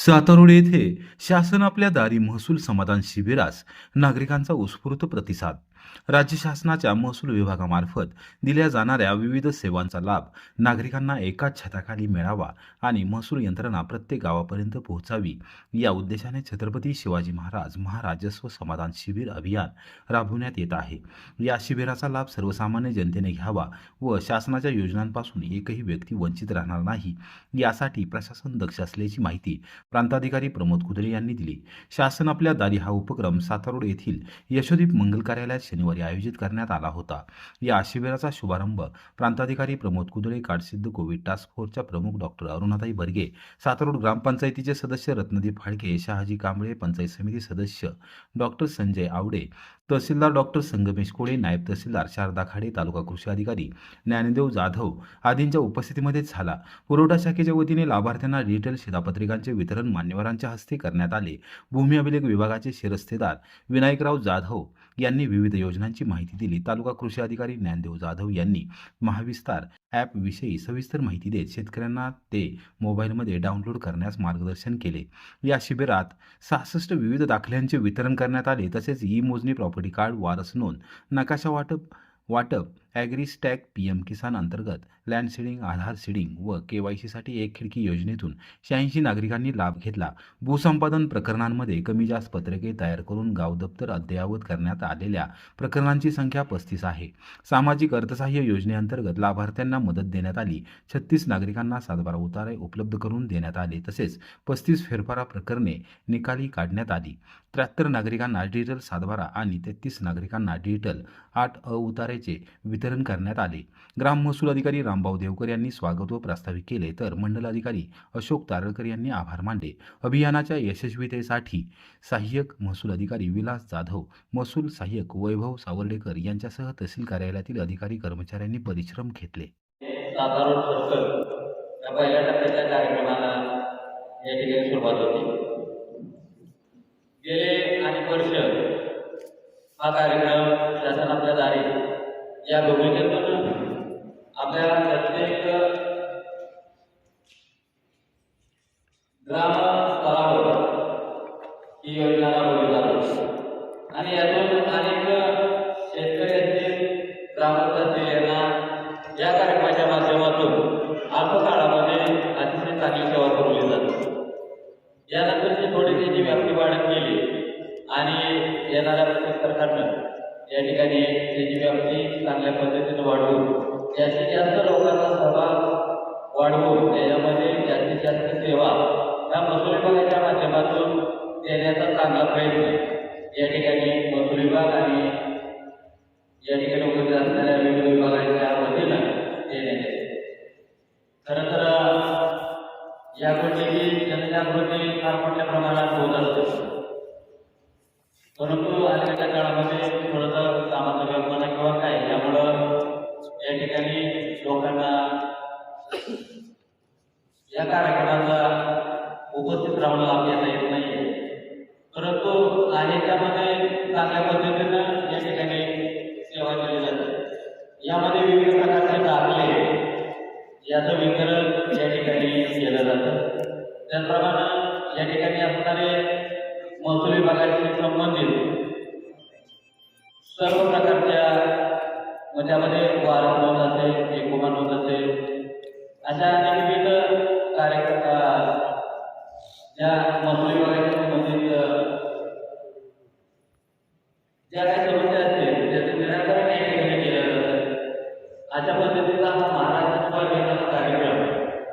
सातारोड येथे शासन आपल्या दारी महसूल समाधान शिबिरास नागरिकांचा उत्स्फूर्त प्रतिसाद. राज्य शासनाच्या महसूल विभागामार्फत दिल्या जाणाऱ्या विविध सेवांचा लाभ नागरिकांना एकाच छताखाली मिळावा आणि महसूल यंत्रणा प्रत्येक गावापर्यंत पोहोचावी या उद्देशाने छत्रपती शिवाजी महाराज महाराजस्व समाधान शिबिर अभियान राबवण्यात येत आहे. या शिबिराचा लाभ सर्वसामान्य जनतेने घ्यावा व शासनाच्या योजनांपासून एकही व्यक्ती वंचित राहणार नाही यासाठी प्रशासन दक्ष असल्याची माहिती प्रांताधिकारी प्रमोद कुदळे यांनी दिली. शासन आपल्या दारी हा उपक्रम सातारोड येथील यशोदीप मंगल कार्यालयात शनिवारी आयोजित करण्यात आला होता. या शिबिराचा शुभारंभ प्रांताधिकारी प्रमोद कुदळे, काडसिद्ध कोविड टास्क फोर्सच्या प्रमुख डॉक्टर अरुणाताई बर्गे, सातारोड ग्रामपंचायतीचे सदस्य रत्नदीप फाळके, शहाजी कांबळे, पंचायत समिती सदस्य डॉक्टर संजय आवडे, तहसीलदार डॉक्टर संगमेश कोळे, नायब तहसीलदार शारदा खाडे, तालुका कृषी अधिकारी ज्ञानदेव जाधव आदींच्या उपस्थितीमध्ये झाला. पुरवठा शाखेच्या वतीने लाभार्थ्यांना डिजिटल शिधापत्रिकांचे वितरण मान्यवरांच्या हस्ते करण्यात आले. भूमी अभिलेख विभागाचे शिरस्तेदार विनायकराव जाधव यांनी विविध योजनांची माहिती दिली. तालुका कृषी अधिकारी ज्ञानदेव जाधव यांनी महाविस्तार ॲप विषयी सविस्तर माहिती देत शेतकऱ्यांना ते मोबाईलमध्ये डाउनलोड करण्यास मार्गदर्शन केले. या शिबिरात 66 विविध दाखल्यांचे वितरण करण्यात आले. तसेच ई मोजणी, प्रॉपर्टी कार्ड, वारस नोंद, नकाशा वाटप ॲग्री स्टॅक, पीएम किसान अंतर्गत लँड सीडिंग, आधार सीडिंग व केवायसीसाठी एक खिडकी योजनेतून 86 नागरिकांनी लाभ घेतला. भूसंपादन प्रकरणांमध्ये कमी जास्त पत्रके तयार करून गाव दप्तर अद्ययावत करण्यात आलेल्या प्रकरणांची संख्या 35 आहे. सामाजिक अर्थसहाय्य योजनेअंतर्गत लाभार्थ्यांना मदत देण्यात आली. 36 नागरिकांना 7/12 उतारे उपलब्ध करून देण्यात आले. तसेच 35 फेरफार प्रकरणे निकाली काढण्यात आली. 73 नागरिकांना डिजिटल 7/12 आणि 33 नागरिकांना डिजिटल 8 उतारेचे वितरण करण्यात आले. ग्राम महसूल अधिकारी रामभाऊ देवकर यांनी स्वागत व प्रास्ताविक केले, तर मंडल अधिकारी अशोक तारळकर यांनी आभार मानले. अभियानाच्या यशस्वीतेसाठी सहाय्यक महसूल अधिकारी विलास जाधव, महसूल सहाय्यक वैभव सावर्डेकर यांच्यासह तहसील कार्यालयातील अधिकारी कर्मचाऱ्यांनी परिश्रम घेतले. सातारोड सर्कल या पहिल्या टप्प्याच्या कार्यक्रमाला या ठिकाणी सुरुवात होती. गेले अनेक वर्ष हा कार्यक्रम शासन आपल्या दारी या भूमिकेतून आपल्या प्रत्येक ग्राम स्तरावर ही योजना राबवली जाते आणि यातून अनेक शेतकरी असतील, ग्रामस्थ असतील यांना या कार्यक्रमाच्या माध्यमातून अल्प काळामध्ये अतिशय चांगली सेवा पुरवली जाते. यानंतरची थोडी त्याची व्याप्ती वाढत गेली आणि येणाऱ्या प्रत्येक सरकारनं या ठिकाणी त्याची व्याप्ती चांगल्या पद्धतीने वाढवून जास्तीत जास्त लोकांचा सहभाग वाढवून त्याच्यामध्ये जास्तीत जास्त सेवा ह्या महसूल विभागाच्या माध्यमातून देण्याचा चांगला प्रयत्न या ठिकाणी महसूल विभाग आणि या ठिकाणी उपलब्ध असणाऱ्या विविध विभागाच्या वतीनं देण्यात येते. खरं तर या गोष्टीची जनजागृती फार मोठ्या प्रमाणात होत असते, परंतु अलीकडच्या काळामध्ये थोडंसं कामाचा व्यापना किंवा काय यामुळं या ठिकाणी लोकांना या कार्यक्रमाचा उपस्थित राहून लाभ घेता येत नाही. परंतु आहे त्यामध्ये चांगल्या पद्धतीनं या ठिकाणी सेवा दिली जाते. यामध्ये विविध प्रकारचे दाखले याचं वितरण या ठिकाणी केलं जातं. त्याचप्रमाणे या ठिकाणी असणारे महसूल विभागाशी संबंधित सर्व प्रकारच्या त्यामध्ये वारस नोंद असेल, एकोमा नोंद असेल, अशा अनेक विविध कार्यक्रम ज्या महसूल विभागाशी संबंधित ज्या काही समस्या असतील त्याचं निराकरण या ठिकाणी केलं जातं. अशा पद्धतीचा हा महाराष्ट्र अभियानाचा कार्यक्रम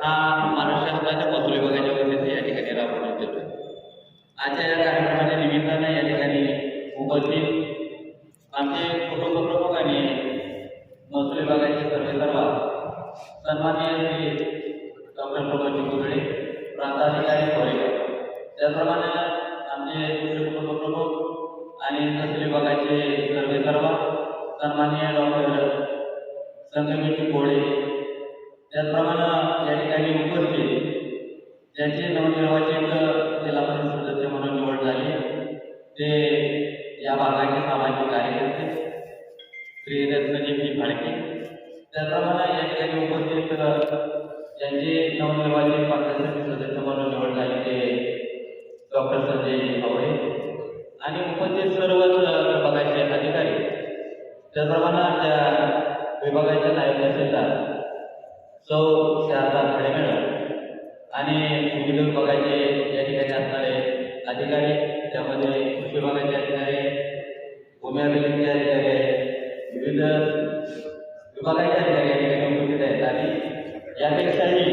हा महाराष्ट्र शासनाच्या महसूल विभागाच्या वतीने या ठिकाणी राबवण्यात येतो. आजच्या या कार्यक्रमाच्या निमित्तानं या ठिकाणी उपस्थित आमचे कुटुंब प्रमुख आणि महसूल विभागाचे सर्वेसर्वा सन्माननीय श्री डॉक्टर प्रमोद कुदळे, प्रांताधिकारी कोरेगाव, त्याचप्रमाणे आमचे दुसरे कुटुंब प्रमुख आणि तहसील विभागाचे सर्वेसर्वा सन्माननीय डॉक्टर संगमेश कोळे, त्याचप्रमाणे या ठिकाणी उपस्थित ज्यांचे नवनिर्वाचित जिल्हा परिषद सदस्य म्हणून निवड झाली ते या भागाचे सामाजिक कार्यकर्ते श्री रत्नदीप फाळके, त्याचप्रमाणे या ठिकाणी उपस्थित ज्यांचे नवनिर्वाचित पंचायत समिती सदस्य म्हणून निवड झाली ते आणि उपस्थित सर्वच विभागाचे अधिकारी, त्याचप्रमाणे आमच्या विभागाचे नायब तहसीलदार सौ शारदा खडे मॅडम आणि विविध विभागाचे या ठिकाणी असणारे अधिकारी, त्यामध्ये कृषी विभागाचे अधिकारी, भूमी अभिलेखचे अधिकारी, विविध विभागाचे अधिकारी या ठिकाणी उपस्थित आहेत. आणि यापेक्षाही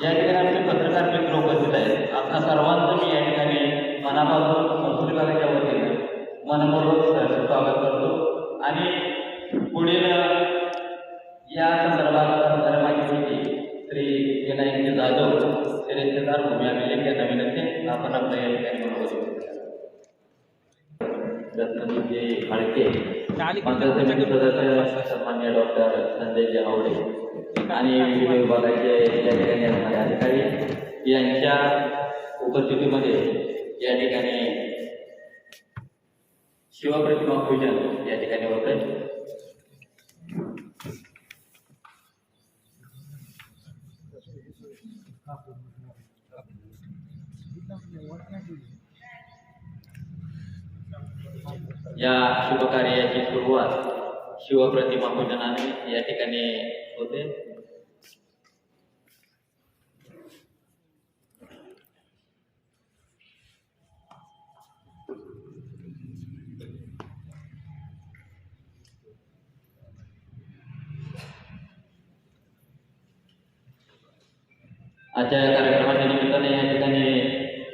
या ठिकाणी आमचे पत्रकार मित्र उपस्थित आहेत. आपल्या सर्वांचं मी या ठिकाणी मनापासून महसूल विभागाच्या वतीनं मनपूर्वक स्वागत करतो. आणि पुढील या संदर्भात माहिती श्री विनायक जाधव, श्रेष्ठदार भूमी अभिलेख यांना विनंती, आपण आपल्या या ठिकाणी रत्नजी फाळके, पंचायत समिती सदस्य सन्मान्य डॉक्टर संजय आवडे आणि विविध विभागाचे या ठिकाणी असणारे अधिकारी यांच्या उपस्थितीमध्ये या ठिकाणी शिवप्रतिमा पूजन या ठिकाणी होत आहे. या शुभकार्याची सुरुवात शिवप्रतिमा पूजनाने या ठिकाणी होते. आजच्या कार्यक्रमाच्या निमित्ताने या ठिकाणी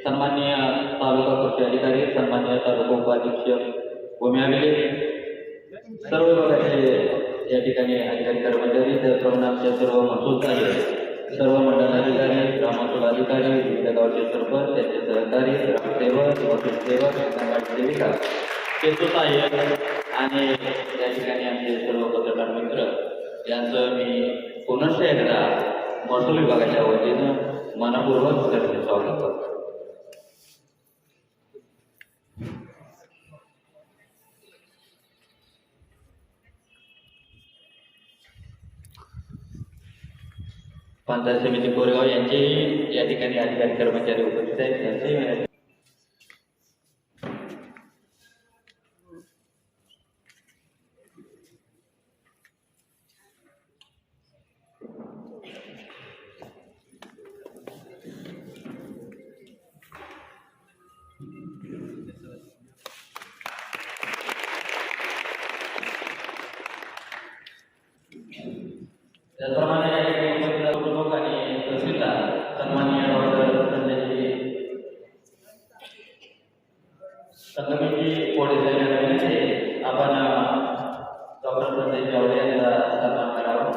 सन्माननीय तालुका कृषी अधिकारी, सन्माननीय तालुका उपाधीक्षक, भूमी अभिलेख, सर्व विभागाचे या ठिकाणी अधिकारी कर्मचारी, त्याचप्रमाणे आमच्या सर्व महसूल साहेब, सर्व मंडळ अधिकारी, ग्राममहसूल अधिकारी, विविध गावचे सरपंच, त्यांचे सहकारी, ग्रामसेवक, महसूल सेवक, अंगणवाडी सेविका, केतू साहेब आणि या ठिकाणी आमचे सर्व पत्रकार मित्र यांचं मी पुनश्च एकदा महसूल विभागाच्या वतीनं मनपूर्वक स्वागत करतो. पंचायत समिती कोरेगाव यांचेही या ठिकाणी अधिकारी कर्मचारी उपस्थित आहेत. त्यांचेही त्याचप्रमाणे या ठिकाणी उपस्थित आणि तहसीलदार सन्माननीय डॉक्टर संगमेची कोडे साहेब, आपण डॉक्टर संजय जावडे यांचा सन्मान करावा.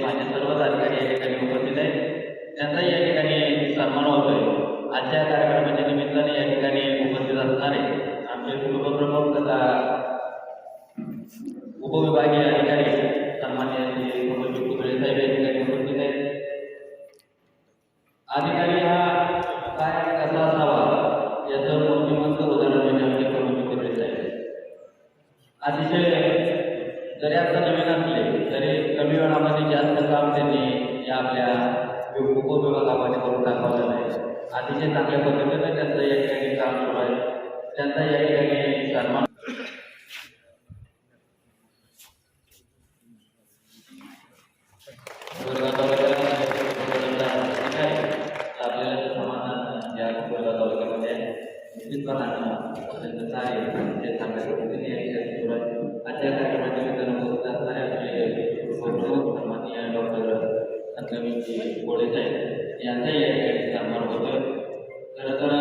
माझे सर्वच अधिकारी या ठिकाणी उपस्थित आहेत. त्यांचा या ठिकाणी सन्मान होतोय. आजच्या कार्यक्रमाच्या निमित्ताने या ठिकाणी उपस्थित असणारे आमचे उपप्रमुख तथा उपविभागीय अधिकारी सन्मान्य श्री कुबळे साहेब या ठिकाणी उपस्थित आहेत. अधिकारी हा काय कसा असावा याचं मूर्तिमंत उदाहरण म्हणजे आमचे कुबळे साहेब. अतिशय जरी आता नवीन असले तरी कमी वेळामध्ये जास्त काम त्यांनी या आपल्या उपविभागामध्ये करून दाखवलेलं आहे. अतिशय चांगल्या पद्धतीने त्यांचं या ठिकाणी काम सुरू आहे. त्यांचा या ठिकाणी सन्मान आपल्याला समाधान या तालुक्यामध्ये निश्चितपणानं त्यांचं कार्य ते चांगल्या पद्धतीने या ठिकाणी सुरू आहे. आजच्या कार्यक्रमाच्या सन्माननीय डॉक्टर संगमेची कोडे साहेब यांचाही या ठिकाणी सन्मान होतोय. खरं तर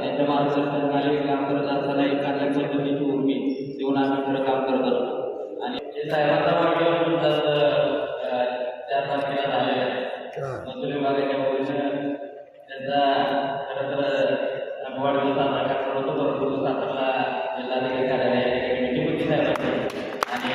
त्यांच्या मार्गदर्शनाखाली काम करत असताना एक चांगल्या पद्धतीची उर्मी देऊन आम्ही खरं काम करत असतो. आणि ते साहेबांचा वाढदिवस तुमचाच 4 तारखेला झालेला आहे. महसूल विभागाच्या वतीनं त्यांचा खरं तर आम्ही वाढदिवस साजरा करणार होतो, परंतु सातारला जिल्हाधिकारी कार्यालय या ठिकाणी मिटिंग होती साहेबांची आणि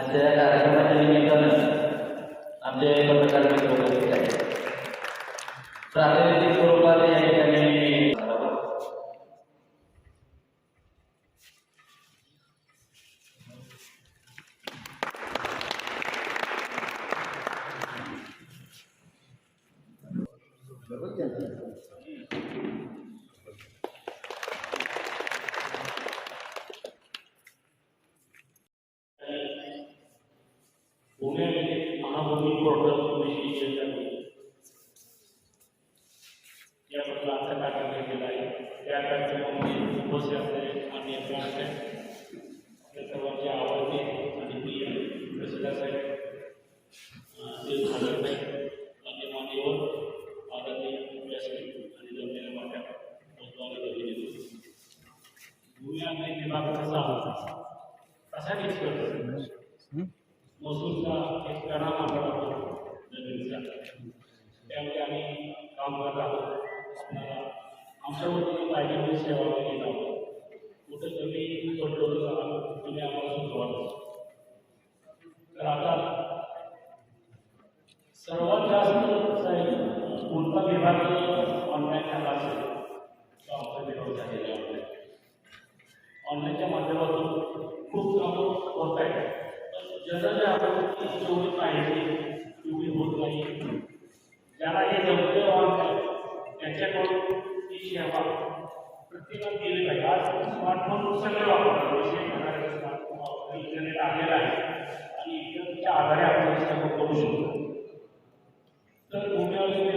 आजच्या या कार्यक्रमाच्या निमित्तानं आमचे पत्रकार मित्र उपस्थित आहेत. प्रातिनिधिक स्वरूपात या ठिकाणी पुण्यामध्ये महाभूमी पोर्टल विषयी चर्चा केली. याबद्दल आजचा कार्यक्रम केला आहे. त्या कार्यक्रमामध्ये उपस्थित असलेले माननीय ग्रामसेवक, आपल्या सर्वांचे आवडते आणि प्रिय प्रसिद्ध साहेब, ते साहेब, मान्य मान्यवर, आदरणीय व्यासपीठ आणि जमलेल्या मोठ्या भूमी अभिलेख विभाग कसा निष्कर्ष महसूलचा एक प्रणाम आढळला जमिनीचा, त्यामुळे आम्ही काम करत आहोत. आपल्याला आमच्या वतीने पाहिजे सेवा घेत आहोत. कुठं कमी पडलो तर तुम्ही आम्हाला सुचवा. तर आता सर्वात जास्त कोणता विभाग ऑनलाईन आला असेल तो आमचा विभाग झालेला आहे. ऑनलाईनच्या माध्यमातून खूप कामं होत आहेत. जनरल आपण जेवढी माहिती तेवढी होत नाही. ज्याला हे जमते ऑनलाईन त्याच्याकडून ही सेवा प्रत्येकाला दिली पाहिजे. आज स्मार्टफोन सगळे वापरतात. विशेष प्रकारे स्मार्टफोन वापरतात. इंटरनेट आलेलं आहे आणि इंटरनेटच्या आधारे आपण सर्व करू शकतो. तर भूमी अभिलेख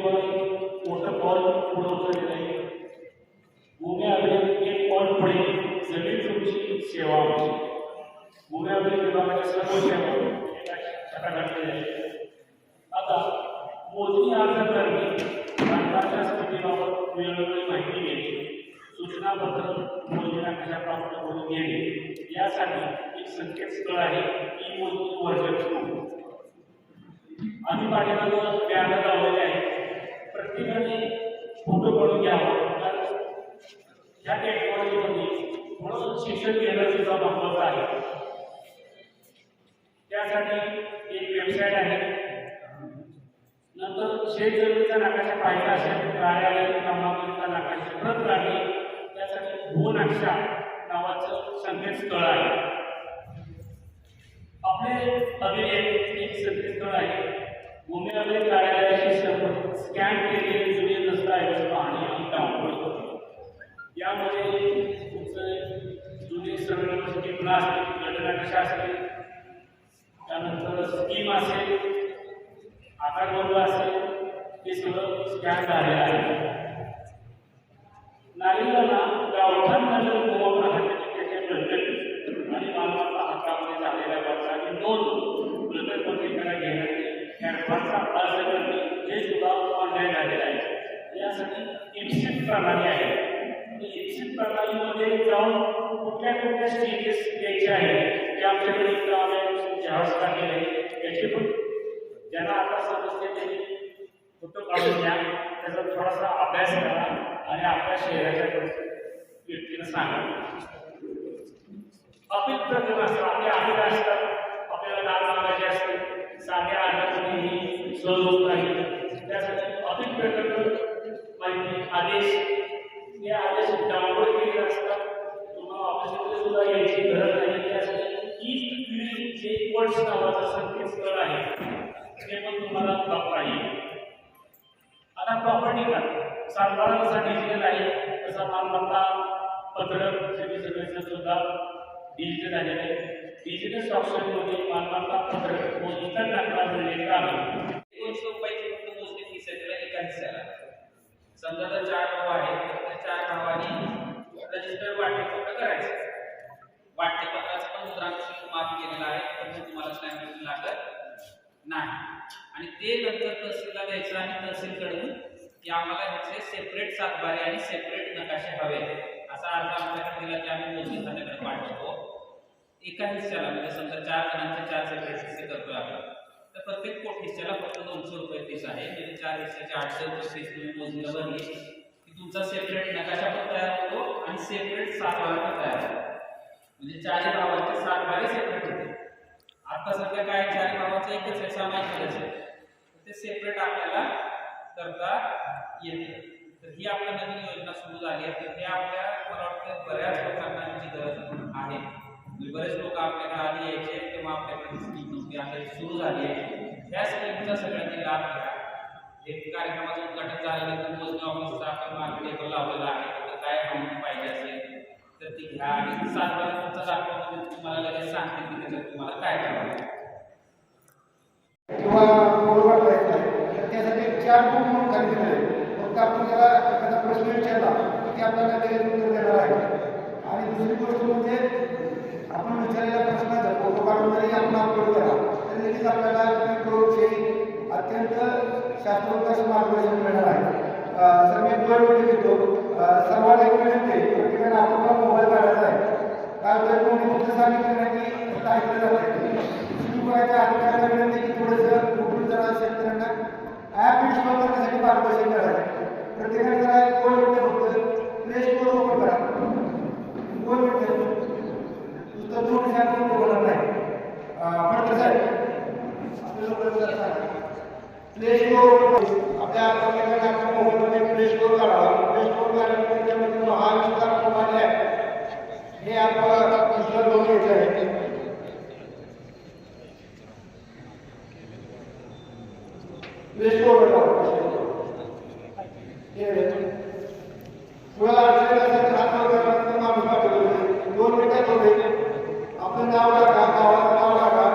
मोठं पाऊल पुढे उचललेलं आहे. भूमी अभिलेख एक पाऊल पुढे जमीन तुमची सेवा आमची. भूमी अभिलेख विभागाच्या सर्व सेवा घातलेल्या आहेत. आता मोजणी अर्ज करणे, बांधकामाच्या स्थितीबाबत वेळोवेळी माहिती घेणे, सूचनापत्र मोजण्या कशा प्राप्त करून घेणे यासाठी एक संकेतस्थळ आहे ई मोजणी वर्जन. आम्ही पाठीमागं बॅनर लावलेले आहे. प्रत्येकाने फोटो काढून घ्यावा. कारण ह्या टेक्नॉलॉजीमध्ये थोडं शिक्षण घेणं सुद्धा महत्त्वाचं आहे. त्यासाठी एक वेबसाईट आहे. नंतर शेतजमिनीचा नकाशा पाहिजे असेल कार्यालय क्रमांकाचा नकाशा प्रत काढणे, त्यासाठी भूनक्षा नावाचं संकेतस्थळ आहे. आपले अभिलेख एक संकेतस्थळ आहे. भूमी अभिलेख कार्यालयाशी संबंधित स्कॅन केलेले जुने दस्तऐवज पाहणे आणि डाउनलोड करणे. यामध्ये तुमचं जुने सर्व टिपणा असतील, गटनकाशा असतील, त्यानंतर स्कीम असेल, आकारवर्ग असेल, हे सगळं स्कॅन झालेलं आहे. नागरिकांना गावठाण झालेलं त्याच्या प्रकल्प आणि मालमत्ता हक्कामध्ये झालेल्या वर्षाची नोंद प्रकल्पकाला घेण्याचे ॲडव्हान्सचा अर्ज करणे हे सुद्धा ऑनलाईन झालेलं आहे. यासाठी इप्सिट प्रणाली आहे. इप्सिट प्रणालीमध्ये जाऊन कुठल्या कुठल्या स्टेजेस द्यायचे आहेत ते आमच्याकडे जास्त टाकलेले आहे. याचे पण ज्यांना आता समजते त्यांनी फोटो काढून घ्या, त्याचा थोडासा अभ्यास करा आणि आपल्या शहराच्या व्यक्तीला सांगा. अपील प्रकरण असतात, आपले अपील असतात, आपल्याला नाव मागायचे असते, साध्या आधाराने सहज होत नाही. त्यासाठी अपील प्रकरण माहिती आदेश, हे आदेश डाउनलोड केलेले असतात. तुम्हाला ऑफिसमध्ये सुद्धा यायची गरज नाही. त्यासाठी जे कोर्स नावाचं संकेतस्थळ आहे ते पण तुम्हाला बघता येईल. आता प्रॉपर्टी कार्ड सातबाराचा डिजिटल आहे. तसा मालमत्ता पत्रक सगळं सुद्धा डिजिटल झालेलं आहे. डिजिटल सॉफ्टवेअरमध्ये मालमत्ता पत्रक व इतर दाखला मिळणे काम ₹200 मोजणी फीस आहे त्याला एका हिस्स्याला. समजा जर 4 भाव आहेत तर त्या 4 भावांनी रजिस्टर वाटणीपत्र करायचं. वाटणीपत्राचं पण मुद्रांक शुल्क माफ केलेलं आहे, पण तुम्हाला स्टॅम्प लागत नाही. आणि ते नंतर तहसीलला द्यायचं आणि तहसीलकडून की आम्हाला ह्याचे सेपरेट सातबारे आणि सेपरेट नकाशे हवे असा अर्ज आमच्याकडे दिला की आम्ही मोजणी खात्याकडे पाठवतो. एका हिस्स्याला म्हणजे समजा 4 जणांचे 4 सेपरेट हिस्से करतोय आपण, तर प्रत्येक पोट हिस्स्याला फक्त ₹200 फीस आहे. म्हणजे 4 हिस्स्याचे ₹800 फीस तुम्ही मोजणीला भरली की तुमचा सेपरेट नकाशा पण तयार होतो आणि सेपरेट सातबारा पण तयार होतो. म्हणजे 4 भावांचे 7 बारे सेपरेट होते. आता सध्या काय चार नावाचं एकच आहे, सामायिक करायचं ते सेपरेट आपल्याला करता येते. तर ही आपल्या नवीन योजना सुरू झाली आहे. तर हे आपल्या मला वाटतं बऱ्याच लोकांना याची गरज आहे. बरेच लोक आपल्याला आधी यायचे तेव्हा आपल्याकडे स्कीम नव्हती, आता सुरू झाली आहे. ह्या स्कीमचा सगळ्यांनी लाभ घ्या. एक कार्यक्रमाचं उद्घाटन झाल्यानंतर मोजणी ऑफिसचा आपण मागे टेबल लावलेला आहे. तर काय माहिती पाहिजे असेल तर ती घ्या आणि सातबारा तुमचा दाखवामध्ये तुम्हाला लगेच सांगते की त्याच्यात तुम्हाला काय करावं किंवा बरोबर नाही त्यासाठी 4 बुक म्हणून खाली दिले. फक्त आपण त्याला एखादा प्रश्न विचारला की आपल्याला लगेच उत्तर देणार आहे. आणि दुसरी गोष्ट म्हणजे आपण विचारलेल्या प्रश्नाचा फोटो काढून जरी आपण अपलोड केला तरी लगेच आपल्याला प्रयोगविषयी अत्यंत शास्त्रोक्त मार्गदर्शन मिळणार आहे. जर मी प्रयोग घेतो सर्वात एक विनंती प्रत्येकाने आपला मोबाईल काढायचा आहे. काय तर कोणी फक्त सांगितलं नाही की फक्त ऐकलं जातं. सुरू करायच्या अधिकाऱ्यांना विनंती की थोडंसं कुठून जरा शेतकऱ्यांना ॲप इन्स्टॉल करण्यासाठी मार्गदर्शन करायचं. प्रत्येकाने जरा 2 मिनिटं फक्त प्ले स्टोर ओपन करा. 2 मिनिटं नुसतं 2 मिनिटात बोलणार नाही. पण कसं आहे आपल्याला प्ले स्टोर आपल्या आपल्या मोबाईलमध्ये प्ले स्टोर काढावा. प्ले स्टोर काढल्यानंतर त्याच्यामध्ये महाविस्तार मोबाईल ॲप हे आपल्याला इन्स्टॉल करून घ्यायचं आहे. प्ले स्टोर थोडा अडचण माणूस पाठवतो 2 मिनिटात होते. आपलं नाव टाका, गावाचं नाव टाका,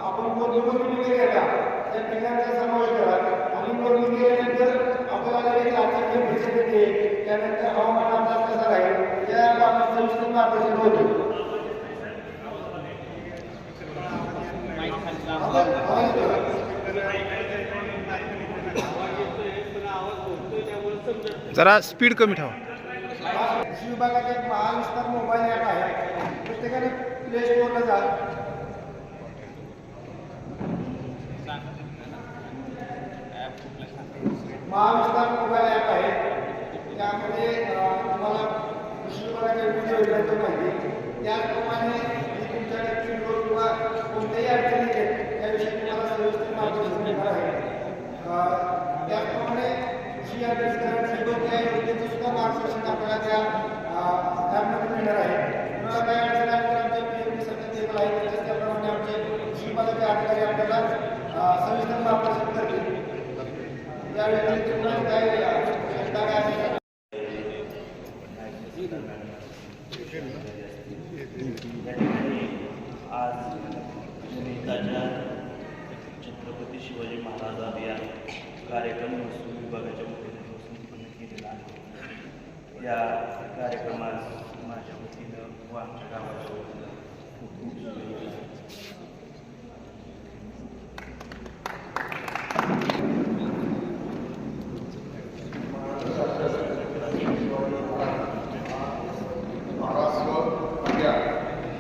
आपण कोणती घेता त्या ठिकाणचा समावेश करा आणि नोंदणी केल्यानंतर आपल्याला लगेच आर्थिक टेम्परेचर देते. त्यानंतर हवामान अंदाज कसा राहील त्या आपण सविस्तर मार्गदर्शन होतो. जरा स्पीड कमी ठेवा. कृषी विभागाचा एक महाविस्तार मोबाईल ॲप आहे. प्रत्येकाने प्ले स्टोअरला जा. महाविस्तार मोबाईल ॲप आहे. त्यामध्ये तुम्हाला कृषी विभागाच्या विविध योजनांची माहिती त्याचप्रमाणे तुमच्याकडे किंवा कोणत्याही अडचणी आहेत त्याविषयी तुम्हाला सविस्तर मार्गदर्शन देणार आहे. त्याचप्रमाणे कृषी अभ्यासक्रम त्या योजनेचं सुद्धा मार्गदर्शन आपल्याला त्या ॲपमध्ये मिळणार आहे. तुम्हाला काय अडचण आहे तर आमच्या पीएमडी सध्या टेबल आहे त्याप्रमाणे आमचे कृषी विभागाचे अधिकारी आपल्याला सविस्तर मार्गदर्शन करतील. त्या व्यतिरिक्त तुम्हाला काय शंका काय असेल आज गणिताच्या छत्रपती शिवाजी महाराज अभियान कार्यक्रम महसूल विभागाच्या वतीने संपन्न केलेला आहे. या कार्यक्रमास माझ्या वतीनं व आमच्या गावाच्या वतीनं खूप खूप शुभेच्छा.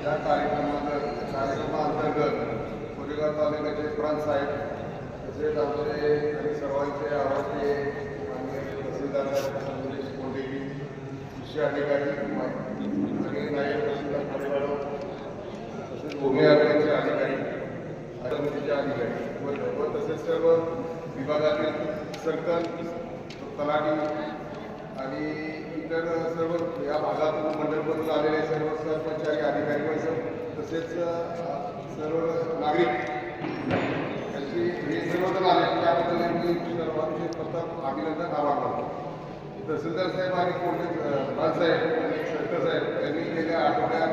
या कार्यक्रमाअंतर्गत कोरेगाव तालुक्याचे प्रांत साहेब तसेच आमचे आणि सर्वांचे आवडते आणि तहसीलदार संदेश मोदी कृषी अधिकारी आणि नायब तहसीलदार परिवार तसेच भूमी अभियानाचे अधिकारी समितीचे अधिकारी व तसेच सर्व विभागातील सर्कल तलाठी आणि इतर सर्व या भागातून मंडळमधून आलेले सर्व सरपंचारी अधिकारी पण तसेच सर्व नागरिक यांची हे सर्वजण आले त्याबद्दल मी सर्वांचे प्रथम अभिनंदन आभार मानतो. तहसीलदार साहेब आणि प्रांतसाहेब आणि सर्कल साहेब यांनी गेल्या आठवड्यात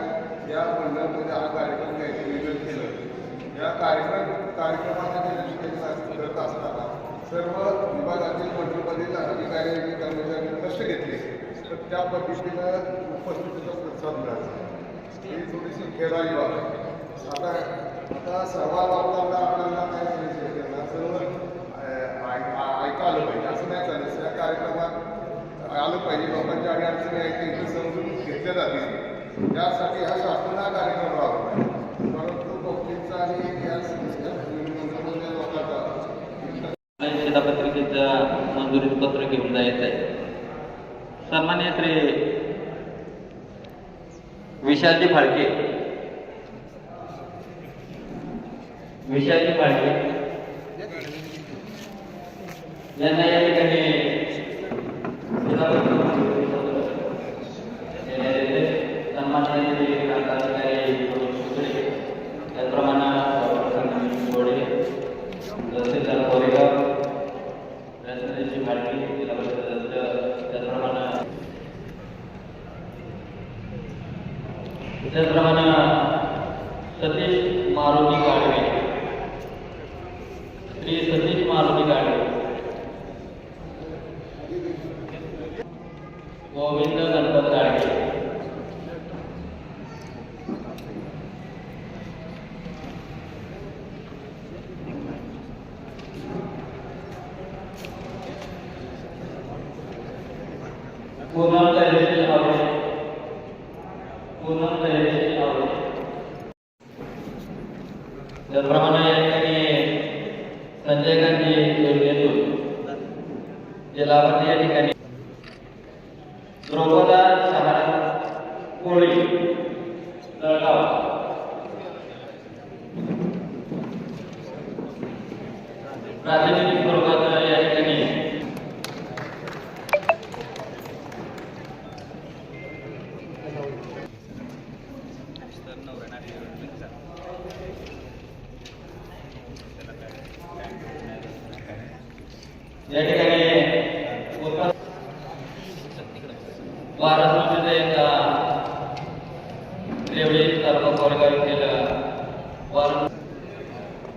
या मंडळामध्ये हा कार्यक्रम घ्यायचं नियोजन केलं. या कार्यक्रमाचे नियोजन करत असताना सर्व विभागातील मंडळमधील अधिकारी आणि कर्मचाऱ्यांनी कष्ट घेतले तर त्या पद्धतीनं उपस्थितीचा प्रतिसाद मिळाला. ही थोडीशी खेळाडी बाब आहे. आता सर्वात लोकांना आपल्याला काय सांगितलं सर्व ऐका आलं पाहिजे असं नाही चालेल. या कार्यक्रमात आलं पाहिजे लोकांच्या अडचणी आहेत ते इथे समजून घेतल्या जातील यासाठी हा शासनाचा कार्यक्रम राहतो आहे. परंतु पब्लिकचा आणि या लोकांचा शिधापत्रिकेचं मंजुरीचं पत्र घेऊन जायचं आहे. सन्मान्य श्री विशालजी फाळके विषयाची काळजी यांना या ठिकाणी सन्माननीय अधिकारी त्याचप्रमाणे गोडे तहसीलदार कोरेगाव रत्नाची मालकी जिल्हा परिषद सदस्य त्याचप्रमाणे सतीश मारुती गाडवे श्री सतीश मारुती गाडवे गोविंद गणपत गाडवे पूनम धैर्यशील आवडे पूनम धैर्यशील आवडे त्याचप्रमाणे या ठिकाणी संजय गांधी योजनेतून जे लाभार्थी या ठिकाणी द्रौपदा शहारा कोळी जळगाव प्रातिनिधिक स्वरूपात या ठिकाणी या ठिकाणी महाराष्ट्रामध्ये एक रेवडी तालुका कोरेगाव येथील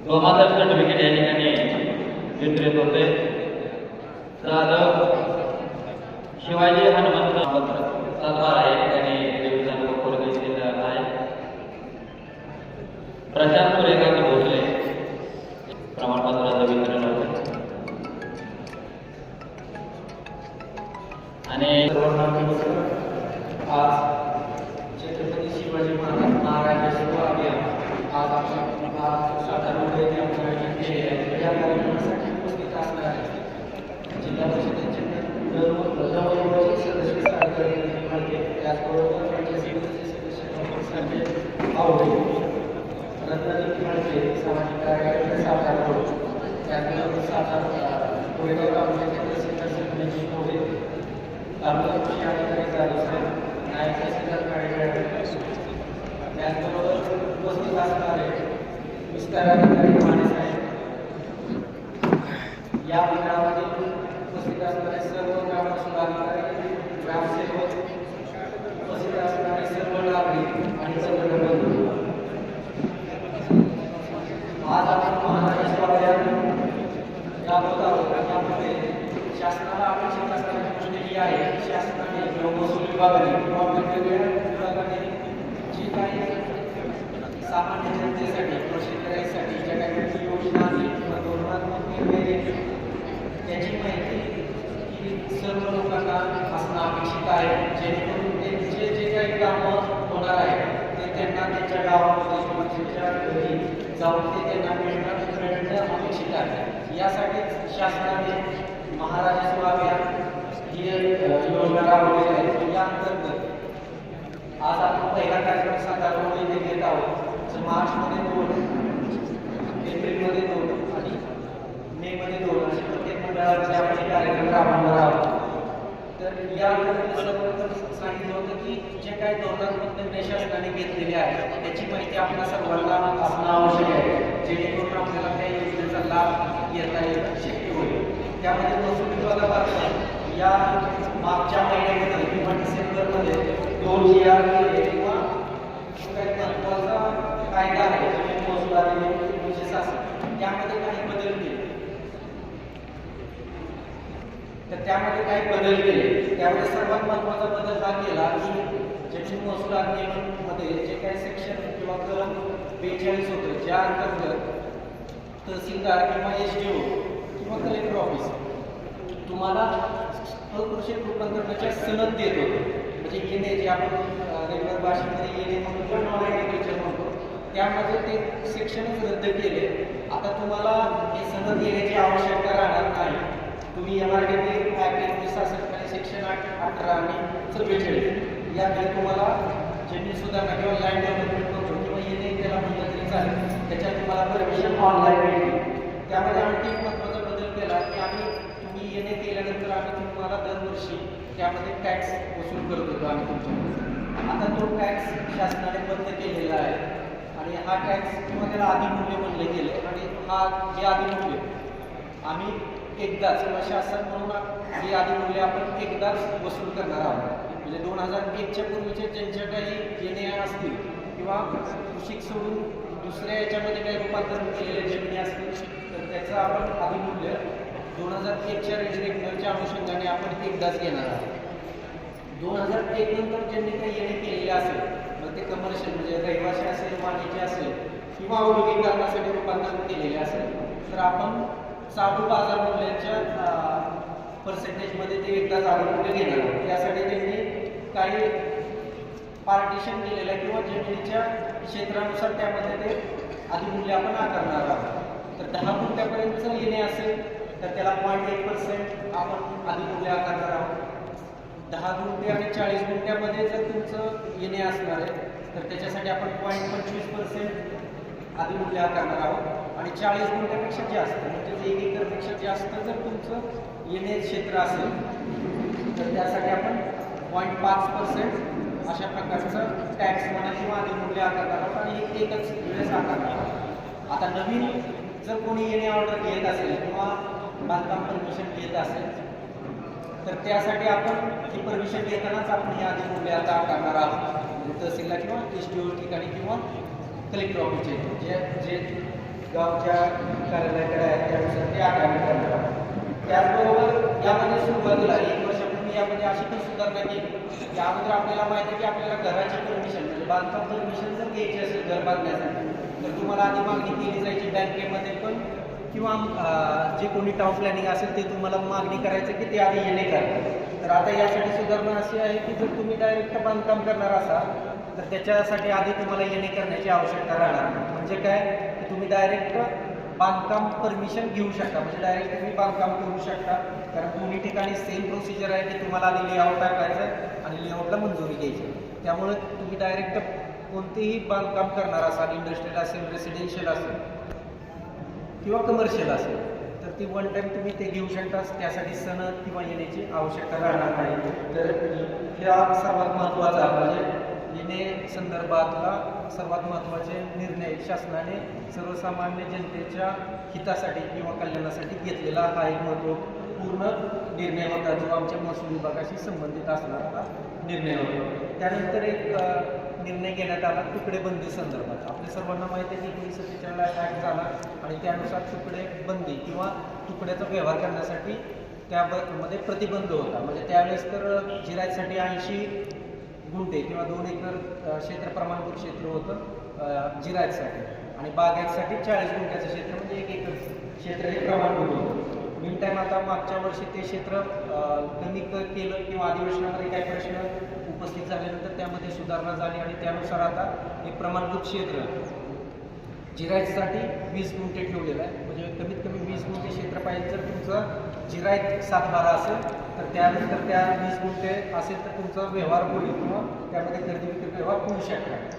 गोमाता सर्टिफिकेट या ठिकाणी वितरित होते. जाधव शिवाजी हनुमंत सातबारा या ठिकाणी रेवडी तालुका कोरेगाव येथील आहे. प्रशांत सूर्यकांत भोसले प्रमाणपत्राचं वितरण होतं आणि आज छत्रपती शिवाजी महाराज सेवा अभियान आज आपण सातारामध्ये आयोजित केले आहे. या कार्यक्रमासाठी उपस्थित असणारे जिल्हा परिषदेचे जवळजवळ सदस्य अधिकारी त्याचबरोबर पंचायत समितीचे सदस्य संजय आवडे रत्नागिरी माळके सामाजिक कार्यालय सातारा रोड त्याचबरोबर सातारा कोरेगाव तालुक्याचे तहसीलदार संजय मोरे तालुका कृषी अधिकारी जाधव नायब तहसीलदार कार्यकाळ त्याचबरोबर उपस्थित असणारे विस्तार अधिकारी माने साहेब या मंडळामध्ये उपस्थित असणारे सर्व ग्रामस्थ अधिकारी ग्रामसेवक उपस्थित असणारे सर्व नागरिक आणि सर्व बंधू आज आपण महाराष्ट्र स्वाभिमान राबवत आहोत. यामध्ये शासनाला अपेक्षित असणारी गोष्ट ही आहे की शासनाने किंवा महसूल विभागाने किंवा वेगवेगळ्या विभागाने जी काही सामान्य जनतेसाठी किंवा शेतकऱ्यांसाठी ज्या काही योजना किंवा धोरणात्मक निर्णय घेतले त्याची माहिती ही सर्व लोकांना असणं अपेक्षित आहे. जेणेकरून त्यांचे जे काही कामं होणार आहे ते त्यांना त्यांच्या गावामध्ये किंवा त्यांच्या घरी जाऊन ते त्यांना मिळणं अपेक्षित आहे. यासाठी शासनाने महाराज सेवा अभियान ही योजना राबवलेली आहे. या अंतर्गत आज आपण पहिला कार्यक्रम सातारामध्ये इथे घेत आहोत. जो मार्चमध्ये 2, एप्रिलमध्ये 2 आणि मेमध्ये 2 असे प्रत्येक मंडळाचे आपण कार्यक्रम राबवणार आहोत. तर या अंतर्गत सर्वप्रथम सांगितलं होतं की जे काही धोरणात्मक निर्णय शासनाने घेतलेले आहेत त्याची माहिती आपल्या सर्वांना असणं आवश्यक आहे. जेणेकरून आपल्याला त्या योजनेचा लाभ घेता येणं शक्य होईल. त्यामध्ये महसूल विभागामार्फत या मागच्या महिन्यामध्ये किंवा डिसेंबरमध्ये 2 GR केले किंवा काही महत्त्वाचा कायदा आहे जमीन महसूल अधिनियम 1966 त्यामध्ये काही बदल केले. तर त्यामध्ये काही बदल केले. त्यामध्ये सर्वात महत्त्वाचा बदल हा केला की जमीन महसूल अधिनियमामध्ये जे काही सेक्शन किंवा कलम 42 होतं ज्या अंतर्गत तहसीलदार किंवा SDO किंवा कलेक्टर ऑफिस तुम्हाला अकृषिक रूपांतरणाच्या सनद देत होतं. म्हणजे येणे जे आपण रेग्युलर भाषेमध्ये येणे म्हणून किंवा नॉन ॲग्रिकल्चर म्हणतो त्यामध्ये ते सेक्शनच रद्द केले. आता तुम्हाला हे सनद येण्याची आवश्यकता राहणार नाही. तुम्ही MRDP ॲक्ट 1966 सेक्शन 18 आणि 44 यामध्ये तुम्हाला जमीन सुधारणा किंवा लँड डेव्हलपमेंट म्हणतो किंवा येणे त्याला म्हटलं तरी चालेल त्याच्यात तुम्हाला परमिशन ऑनलाईन मिळते. त्यामध्ये आणखी एक महत्त्वाचा बदल केला की तुम्ही येणे केल्यानंतर आम्ही तुम्हाला दरवर्षी त्यामध्ये टॅक्स वसूल करत होतो आम्ही तुमच्याकडे. आता तो टॅक्स शासनाने बंद केलेला आहे आणि हा टॅक्स किंवा त्याला अधिमूल्य म्हणले गेले आणि हे अधिमूल्य आम्ही एकदाच किंवा शासन म्हणून हे अधिमूल्य आपण एकदाच वसूल करणार आहोत. म्हणजे 2001च्या पूर्वीचे ज्यांच्या काही येणे असतील किंवा कृषिक सोडून दुसऱ्या याच्यामध्ये काही रूपांतरण केलेल्या जमिनी असतील तर त्याचं आपण अधिमूल्य 2001च्या रेग्युलरच्या अनुषंगाने आपण एकदाच घेणार आहोत. 2001 नंतर ज्यांनी काही येणे केलेले असेल मग ते कमर्शियल म्हणजे रहिवासी असेल, वाणिज्य असेल किंवा औद्योगिकरणासाठी रूपांतरण केलेले असेल तर आपण चालू बाजार मूल्याच्या पर्सेंटेजमध्ये ते एकदाच अधिमूल्य घेणार आहोत. त्यासाठी त्यांनी काही पार्टिशन केलेलं आहे किंवा जमिनीच्या क्षेत्रानुसार त्यामध्ये ते अधिमूल्य आपण आकारणार आहोत. तर 10 गुंठ्यापर्यंत येणे असेल तर त्याला 0.1% आपण अधिमूल्य आकारणार आहोत. 10 गुंठे आणि 40 गुंठ्यामध्ये जर तुमचं येणे असणार आहे तर त्याच्यासाठी आपण 0.25% अधिमूल्य आकारणार आहोत. आणि 40 गुंठ्यापेक्षा जास्त म्हणजे 1 एकरपेक्षा जास्त जर तुमचं येणे क्षेत्र असेल तर त्यासाठी आपण 0.5% अशा प्रकारचं टॅक्स म्हणा किंवा अधिमूल्य आकारणार आहोत आणि एकच वेळेस आकारणार आहोत. आता नवीन जर कोणी येणे ऑर्डर घेत असेल किंवा बांधकाम परमिशन घेत असेल तर त्यासाठी आपण ही परमिशन घेतानाच आपण हे अधिमूल्य आता आकारणार आहोत. म्हणजे तहसीलला किंवा SDO ठिकाणी किंवा कलेक्टर ऑफिसचे जे गावच्या कार्यालयाकडे आहे त्यानुसार ते आकारणी करणार आहोत. त्याचबरोबर यामध्ये सुरुवातीला 1 वर्षापूर्वी यामध्ये अशी पण सुधारणा केली की अगोदर आपल्याला माहिती आहे की आपल्याला घराची परमिशन म्हणजे बांधकाम परमिशन जर घ्यायची असेल घर बांधण्यासाठी तर तुम्हाला आधी मागणी केली जायची बँकेमध्ये पण किंवा जे कोणी टाउन प्लॅनिंग असेल ते तुम्हाला मागणी करायचं की ते आधी येणे करा. तर आता यासाठी सुधारणा अशी आहे की जर तुम्ही डायरेक्ट बांधकाम करणार असाल तर त्याच्यासाठी आधी तुम्हाला येणे करण्याची आवश्यकता राहणार नाही. म्हणजे काय की तुम्ही डायरेक्ट बांधकाम परमिशन घेऊ शकता म्हणजे डायरेक्ट तुम्ही बांधकाम करू शकता. कारण दोन्ही ठिकाणी सेम प्रोसिजर आहे की तुम्हाला आधी लेआउट टाकायचं आणि लेआउटला मंजुरी घ्यायची. त्यामुळे तुम्ही डायरेक्ट कोणतेही बांधकाम करणार असाल इंडस्ट्रियल असेल, रेसिडेन्शियल असेल किंवा कमर्शियल असेल तर ती वन टाईम तुम्ही ते घेऊ शकता. त्यासाठी सनद किंवा येण्याची आवश्यकता राहणार नाही. तर ह्या सर्वात महत्त्वाचा म्हणजे येणे संदर्भातला सर्वात महत्त्वाचे निर्णय शासनाने सर्वसामान्य जनतेच्या हितासाठी किंवा कल्याणासाठी घेतलेला हा एक महत्त्वपूर्ण निर्णय होता जो आमच्या महसूल विभागाशी संबंधित असणारा हा निर्णय होता. त्यानंतर एक निर्णय घेण्यात आला तुकडेबंदी संदर्भात. आपल्या सर्वांना माहिती आहे की 1947 ॲक्ट झाला आणि त्यानुसार तुकडे बंदी किंवा तुकड्याचा व्यवहार करण्यासाठी त्यामध्ये प्रतिबंध होता. म्हणजे त्यावेळेस तर जिरायसाठी 80 गुंठे किंवा 2 एकर क्षेत्र प्रमाणभूत क्षेत्र होतं जिरायतसाठी आणि बागायतसाठी 40 गुंठ्याचं क्षेत्र म्हणजे 1 एकर क्षेत्र हे प्रमाणभूत होतं. मीन टाईम आता मागच्या वर्षी ते क्षेत्र कमी केलं किंवा अधिवेशनामध्ये काही प्रश्न उपस्थित झाल्यानंतर त्यामध्ये सुधारणा झाली आणि त्यानुसार आता एक प्रमाणभूत क्षेत्र जिरायतसाठी 20 गुंठे ठेवलेलं आहे. म्हणजे कमीत कमी 20 गुंठे क्षेत्र पाहिजे. जर तुमचं जिरायत 7-12 असेल तर त्यानंतर त्या 20 गुंठे असेल तर तुमचा व्यवहार होईल किंवा त्यामध्ये खरेदी विक्री व्यवहार होऊ शकतात.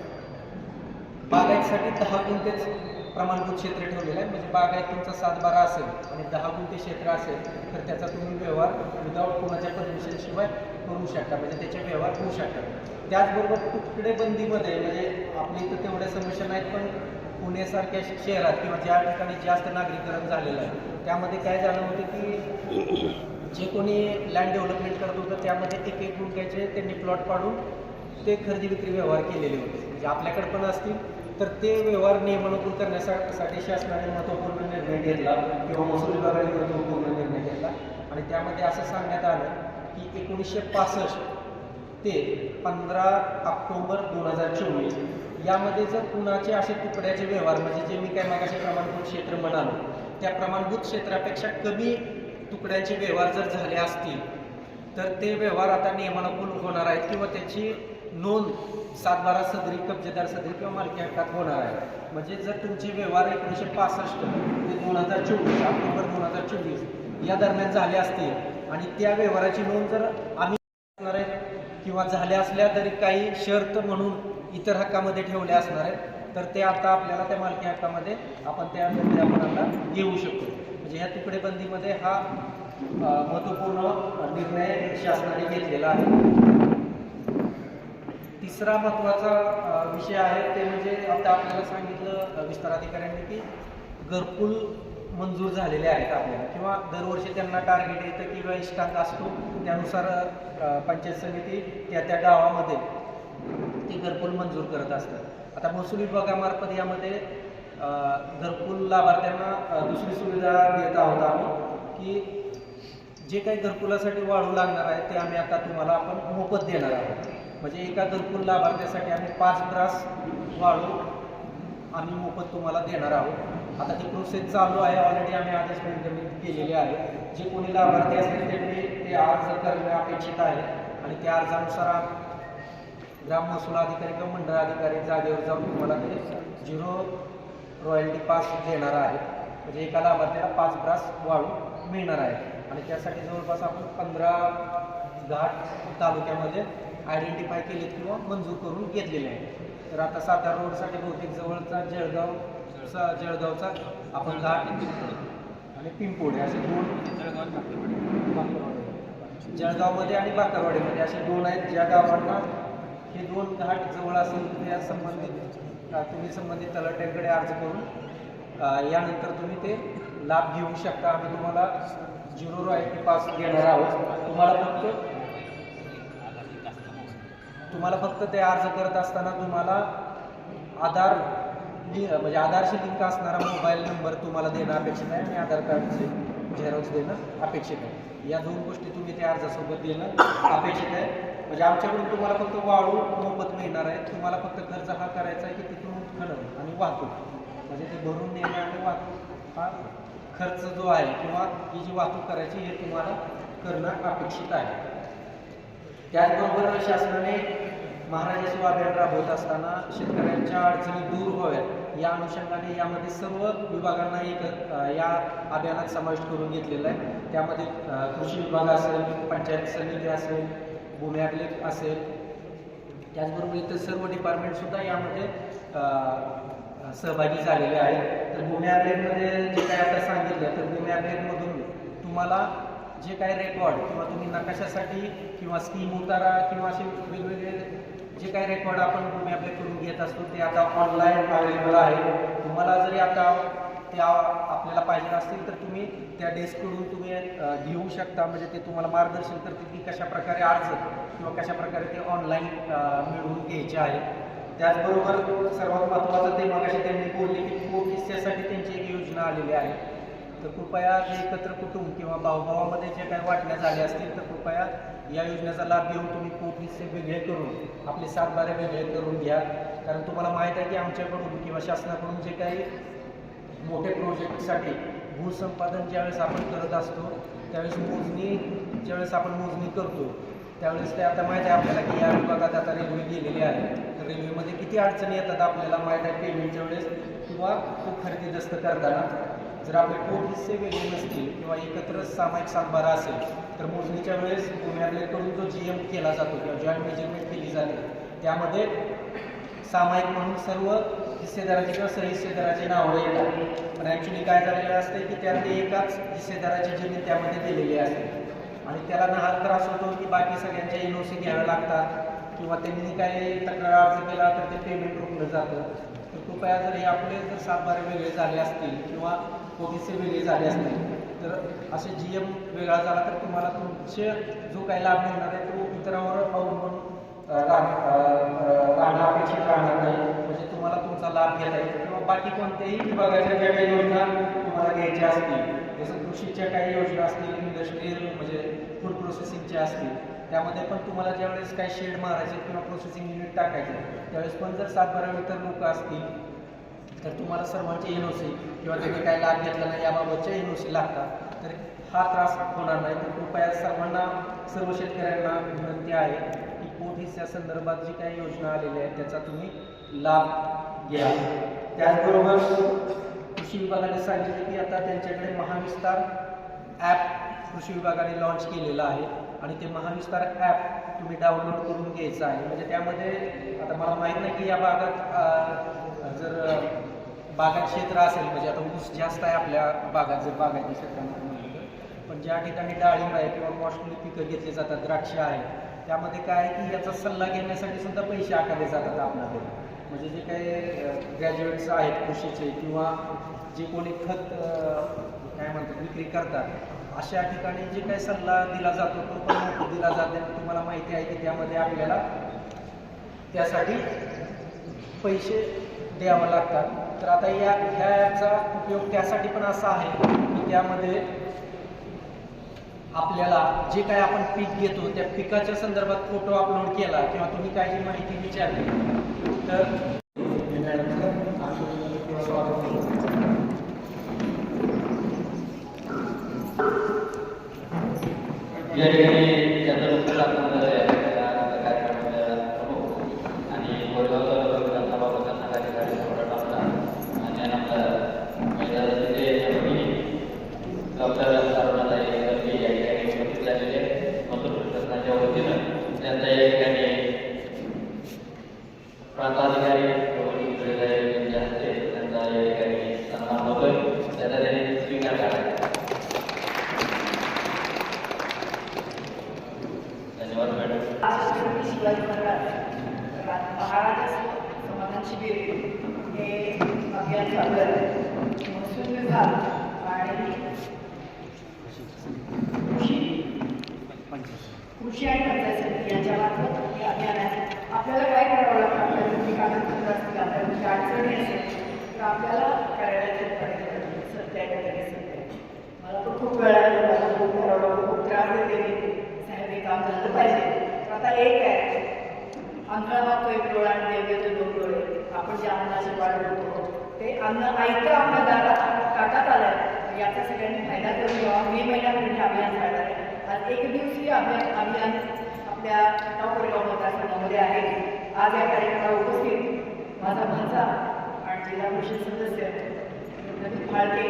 बागायतसाठी 10 गुंठेच प्रमाणभूत क्षेत्र ठेवलेलं आहे. म्हणजे बागायत तुमचा 7-12 असेल आणि 10 गुंठे क्षेत्र असेल तर त्याचा तुम्ही व्यवहार विदाऊट कोणाच्या परमिशनशिवाय करू शकता. म्हणजे त्याचे व्यवहार होऊ शकतात. त्याचबरोबर तुकडेबंदीमध्ये म्हणजे आपल्या इथं तेवढ्या समस्या नाहीत पण पुण्यासारख्या शहरात किंवा ज्या ठिकाणी जास्त नागरीकरण झालेलं आहे त्यामध्ये काय झालं होतं की जे कोणी लँड डेव्हलपमेंट करत होतं त्यामध्ये 1-1 गुंठ्याचे त्यांनी प्लॉट पाडून ते खरेदी विक्री व्यवहार केलेले होते. म्हणजे आपल्याकडे पण असतील तर ते व्यवहार नियमानुकूल करण्यासाठी शासनाने महत्त्वपूर्ण निर्णय घेतला किंवा महसूल विभागाने महत्त्वपूर्ण निर्णय घेतला आणि त्यामध्ये असं सांगण्यात आलं की 1965 ते 15 ऑक्टोबर 2024 यामध्ये जर कुणाचे असे तुकड्याचे व्यवहार म्हणजे जे मी काय मागाशी प्रमाणभूत क्षेत्र म्हणालो त्या प्रमाणभूत क्षेत्रापेक्षा कमी तुकड्यांचे व्यवहार जर झाले असतील तर ते व्यवहार आता नियमानुकूल होणार आहेत किंवा त्याची नोंद 7-12 सदरी कब्जेदार सदरी किंवा मालकी हक्कात होणार आहे. म्हणजे जर तुमचे व्यवहार 1965 ते 2024 ऑक्टोबर 2024 या दरम्यान झाले असतील आणि त्या व्यवहाराची नोंद जर आम्ही किंवा झाल्या असल्या तरी काही शर्त म्हणून इतर हक्कामध्ये ठेवल्या असणार आहेत तर ते आता आपल्याला त्या मालकी हक्कामध्ये आपण त्या जमिनी आपण आता घेऊ शकतो. म्हणजे ह्या तुकडेबंदीमध्ये हा महत्त्वपूर्ण निर्णय शासनाने घेतलेला आहे. तिसरा महत्त्वाचा विषय आहे ते म्हणजे आता आपल्याला सांगितलं विस्तार अधिकाऱ्यांनी की घरकुल मंजूर झालेले आहेत आपल्याला, किंवा दरवर्षी त्यांना टार्गेट येतं किंवा इष्टांक असतो, त्यानुसार पंचायत समिती त्या गावामध्ये ती घरकुल मंजूर करत असतात. आता महसूल विभागामार्फत यामध्ये घरकुल लाभार्थ्यांना दुसरी सुविधा देत आहोत आम्ही की जे काही घरकुलासाठी वाळू लागणार आहे ते आम्ही आता तुम्हाला आपण मोफत देणार आहोत. म्हणजे एका घरकुल लाभार्थ्यासाठी आम्ही 5 ब्रास वाळू आम्ही मोफत तुम्हाला देणार आहोत. आता ती प्रोसेस चालू आहे, ऑलरेडी आम्ही आदेश निर्गमित केलेले आहे. जे कोणी लाभार्थी असतील त्यांनी ते अर्ज करणे अपेक्षित आहे आणि त्या अर्जानुसार ग्राम महसूल अधिकारी किंवा मंडळ अधिकारी जागेवर जाऊन तुम्हाला ते 0 रॉयल्टी पास देणार आहेत. म्हणजे एका लाभार्थ्याला 5 ब्रास वाळू मिळणार आहे आणि त्यासाठी जवळपास आपण 15 घाट तालुक्यामध्ये आयडेंटिफाय केलेत किंवा मंजूर करून घेतलेले आहेत. तर आता सातारा रोडसाठी बहुतेक जवळचा जळगावचा आपण घाट आणि पिंपोडे असे 2 जळगावमध्ये आणि बाकरवाडीमध्ये असे 2 आहेत. ज्या गावांना हे 2 घाट जवळ असेल त्या तुम्ही संबंधित तलाठ्यांकडे अर्ज करून यानंतर तुम्ही ते लाभ घेऊ शकता. आम्ही तुम्हाला 0 रॉयल्टी पास देणार आहोत. तुम्हाला फक्त ते अर्ज करत असताना तुम्हाला म्हणजे आधारशी लिंक असणारा मोबाईल नंबर तुम्हाला देणं अपेक्षित आहे आणि आधार कार्डचे झेरॉक्स देणं अपेक्षित आहे. या 2 गोष्टी तुम्ही त्या अर्जासोबत देणं अपेक्षित आहे. म्हणजे आमच्याकडून तुम्हाला फक्त वाळू मोफत मिळणार आहे. तुम्हाला फक्त खर्च हा करायचा आहे की तिथून उत्खनन आणि वाहतूक, म्हणजे ते भरून नेणे आणि वाहतूक हा खर्च जो आहे किंवा ही जी वाहतूक करायची हे तुम्हाला करणं अपेक्षित आहे. त्याचबरोबर शासनाने महाराजा सेवा अभियान राबवत असताना शेतकऱ्यांच्या अडचणी दूर व्हाव्यात या अनुषंगाने यामध्ये सर्व विभागांना या अभियानात समाविष्ट करून घेतलेला आहे. त्यामध्ये कृषी विभाग असेल, पंचायत समिती असेल, भूमी अभिलेख असेल, त्याचबरोबर इतर सर्व डिपार्टमेंटसुद्धा यामध्ये सहभागी झालेले आहेत. तर भूमी अभिलेखमध्ये जे काही आता सांगितलं तर भूमी अभिलेखमधून तुम्हाला जे काही रेकॉर्ड किंवा तुम्ही नकाशासाठी किंवा स्कीम उतारा किंवा असे वेगवेगळे जे काही रेकॉर्ड आपण भूमी अभिलेख करून घेत असतो ते आता ऑनलाईन अवेलेबल आहे. तुम्हाला जरी आता त्या आपल्याला पाहिजे असतील तर तुम्ही त्या डेस्ककडून तुम्ही घेऊ शकता. म्हणजे ते तुम्हाला मार्गदर्शन करते की कशा प्रकारे अर्ज किंवा कशा प्रकारे ते ऑनलाईन मिळवून घ्यायचे आहे. त्याचबरोबर सर्वात महत्त्वाचं ते मगाशी त्यांनी बोलले की पोटहिस्स्यासाठी त्यांची एक योजना आलेली आहे. तर कृपया जे एकत्र कुटुंब किंवा भावभावामध्ये जे काही वाटण्या झाल्या असतील तर कृपया या योजनेचा लाभ घेऊन तुम्ही पोटहिस्से वेगळे करून आपले 7 बारे वेगळे करून घ्या. कारण तुम्हाला माहीत आहे की आमच्याकडून किंवा शासनाकडून जे काही मोठे प्रोजेक्टसाठी भूसंपादन ज्यावेळेस आपण करत असतो त्यावेळेस ज्यावेळेस आपण मोजणी करतो त्यावेळेस ते आता माहीत आहे आपल्याला की या विभागात आता रेल्वे गेलेली आहे. तर रेल्वेमध्ये किती अडचणी येतात आपल्याला माहीत आहे पेमेंटच्या वेळेस किंवा खूप खरेदी दस्त करताना. जर आपले पोटहिस्से वेगळे नसतील किंवा एकत्र सामायिक सातबारा असेल तर मोजणीच्या वेळेस भूमी अभिलेखकडून जो GM केला जातो किंवा जॉईंट मेजरमेंट केली जाते त्यामध्ये सामायिक म्हणून सर्व हिस्सेदाराचे किंवा सहहिस्सेदाराचे नावं येतात. पण ॲक्च्युली काय झालेलं असते की त्यातले एकाच हिस्सेदाराची जमीन त्यामध्ये दिलेली असते आणि त्याला हा त्रास होतो की बाकी सगळ्यांच्या NOC घ्याव्या लागतात किंवा त्यांनी काही तक्रार अर्ज केला तर ते पेमेंट रोखलं जातं. तर कृपया जर आपले जर 7 बारे वेगळे झाले असतील किंवा पोटहिस्से वेगळे झाले असतील तर असे GM वेगळा झाला तर तुम्हाला तुमचे जो काही लाभ मिळणार आहे तो इतरांवर अवलंबून राहणं अपेक्षित राहणार नाही. म्हणजे तुम्हाला तुमचा लाभ घेता येईल किंवा बाकी कोणत्याही विभागाच्या ज्या काही योजना तुम्हाला घ्यायच्या असतील जसं कृषीच्या काही योजना असतील, इंडस्ट्रीयल म्हणजे फूड प्रोसेसिंगच्या असतील त्यामध्ये पण तुम्हाला ज्यावेळेस काही शेड मारायचे किंवा प्रोसेसिंग युनिट टाकायचे त्यावेळेस पण जर 7 बारा इतर लोक असतील तर तुम्हाला सर्वांचे NOC किंवा त्यांनी काही लाभ घेतला नाही याबाबतचे NOC लागतात. तर हा त्रास होणार नाही. तर कृपया सर्व शेतकऱ्यांना विनंती आहे की पोटहिस्स्या संदर्भात जी काही योजना आलेल्या आहेत त्याचा तुम्ही लाभ घ्या. त्याचबरोबर कृषी विभागाने सांगितले की आता त्यांच्याकडे महाविस्तार ॲप कृषी विभागाने लॉन्च केलेलं आहे आणि ते महाविस्तार ॲप तुम्ही डाउनलोड करून घ्यायचं आहे. म्हणजे त्यामध्ये आता मला माहीत नाही की या भागात जर बागायत क्षेत्र असेल, म्हणजे आता ऊस जास्त आहे आपल्या बागात, जर बागायती क्षेत्रामध्ये म्हणलं तर, पण ज्या ठिकाणी डाळिंब आहे किंवा मोस्टली पिकं घेतली जातात, द्राक्ष आहे, त्यामध्ये काय आहे की याचा सल्ला घेण्यासाठी सुद्धा पैसे आकारले जातात आपल्याकडे. म्हणजे जे काही ग्रॅज्युएट्स आहेत कृषीचे किंवा जे कोणी खत काय म्हणतात विक्री करतात, अशा ठिकाणी जे काही सल्ला दिला जातो तो पण मोफत दिला जातो. तुम्हाला माहिती आहे की त्यामध्ये आपल्याला त्यासाठी पैसे द्यावं लागतात. तर आता ह्याचा उपयोग त्यासाठी पण असा आहे की त्यामध्ये आपल्याला जे काय आपण पीक घेतो त्या पिकाच्या संदर्भात फोटो अपलोड केला किंवा तुम्ही काही माहिती विचारली तर या ठिकाणी ज्याचं मुख्य लागणार आहे त्या कार्यक्रमाच्या प्रमुख आणि कोरेगाव तालुका विधानसभा मतदारसंघाचे कार्यक्रम आपला आणि आपला मैदानाचे डॉक्टर अरुणाताई गर्गे या ठिकाणी उपस्थित झालेले मथुर प्रशासनाच्या वतीनं त्यांचा या ठिकाणी प्रांताधिकारी यांच्या हस्ते त्यांचा या ठिकाणी सन्मान होतोय, त्याचा त्यांनी स्वीकार केला. धन्यवाद मॅडम. शिवाजी महाराज समाधान शिबिर हे अभियान चालू आहे. महसूल विभाग आणि कृषी आणि पंचायत समिती यांच्या मार्फत हे अभियान आहे. आपल्याला काय करावं लागतं, आपल्याला जी कागदपत्र असतील, आपल्याला जी अडचणी असेल तर आपल्याला कार्यालयात सत्य. मला तो खूप वेळा मला खूप करावं खूप त्रास देते साहेब हे काम झालं पाहिजे. तर आता एक आहे अंधळा मागतो एक डोळा आणि देव देतो दोन डोळे. आपण जे अन्नाची वाढ होतो ते अन्न ऐकतं आपल्या दारात ताटात आलं, याचा सगळ्यांनी फायदा करून घ्यावा. मे महिन्यामध्ये अभियान झालं आहे. आज एक दिवसीय अभियान आपल्या कोरेगाव मतदारसंघामध्ये आहे. आज या कार्यक्रमाला उपस्थित माझा भाचा आणि जिल्हा परिषद सदस्य नवीन फाळके,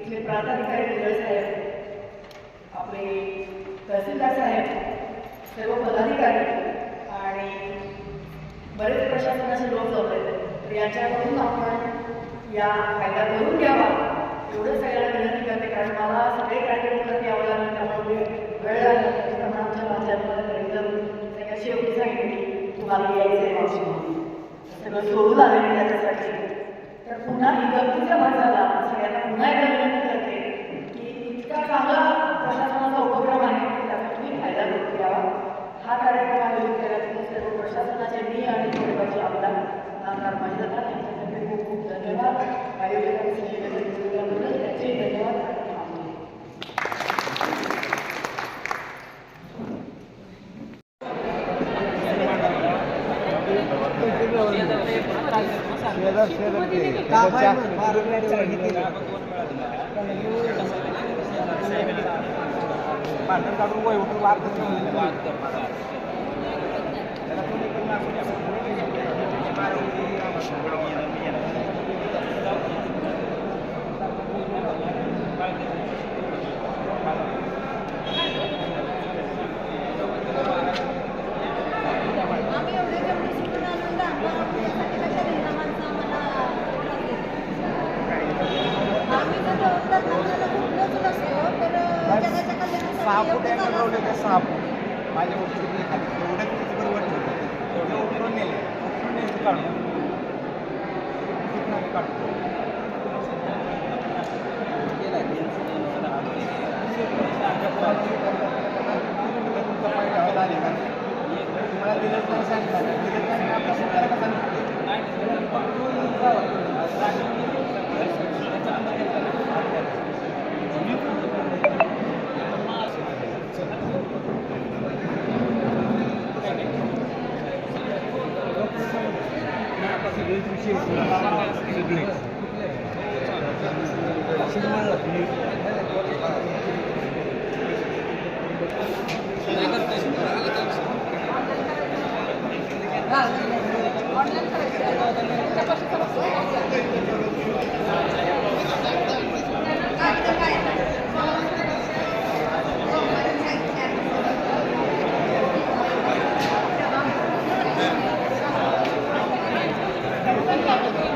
इथले प्रांताधिकारी मुदळ साहेब, आपले तहसीलदार साहेब, सर्व पदाधिकारी आणि बरेच प्रशासनाचे लोक जमले. तर यांच्याकडून आपण या फायदा करून घ्यावा एवढं सगळ्यांना विनंती करते. कारण मला सगळे कार्यक्रम करत यावं लागलं, त्यामुळे वेळ लागला. त्यामुळे आमच्या माझ्यामध्ये एकदम सगळ्या शेवटी सांगितली तुम्हाला यायचं आहे मावशी, सगळं सोडून आलेलं त्याच्यासाठी. तर पुन्हा ही गमतीचा भाग झाला. सगळ्यांना पुन्हा एकदा विनंती करते की इतका चांगला प्रशासनाचा उपक्रम आहे त्याचा तुम्ही फायदा करून घ्यावा. हा कार्यक्रम आयोजित केल्याबद्दल सर्व प्रशासनाचे मी आणि कोरेगावचे आमदार नामदार महेंद्र यांच्यासाठी खूप खूप धन्यवाद. आयोजकांनी त्याचे धन्यवाद. काढून वय उठून वाद सहा फूट आहे ठरवले ते 6 फूट माझ्या उठून खाली एवढं बरोबर ठेवलं तेवढं उठून नेले उठून न्यायचं काढून काढून तुम्हाला दिलंच नाही सांगितलं दिलंच नाही आपल्या शेतकऱ्याला Thank you.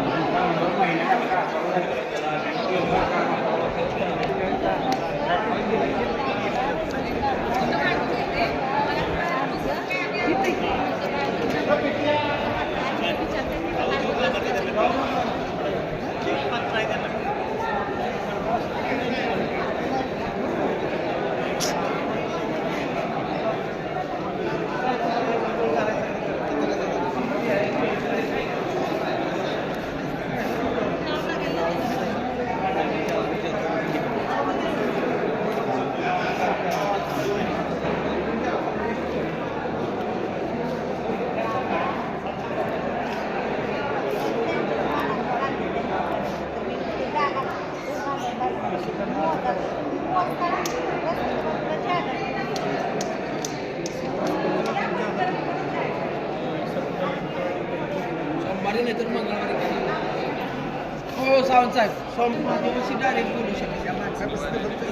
सावंत साहेब माध्यमाशी डायरेक्ट बोलू शकतो या माणसापासून फक्त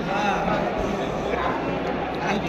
हां आणि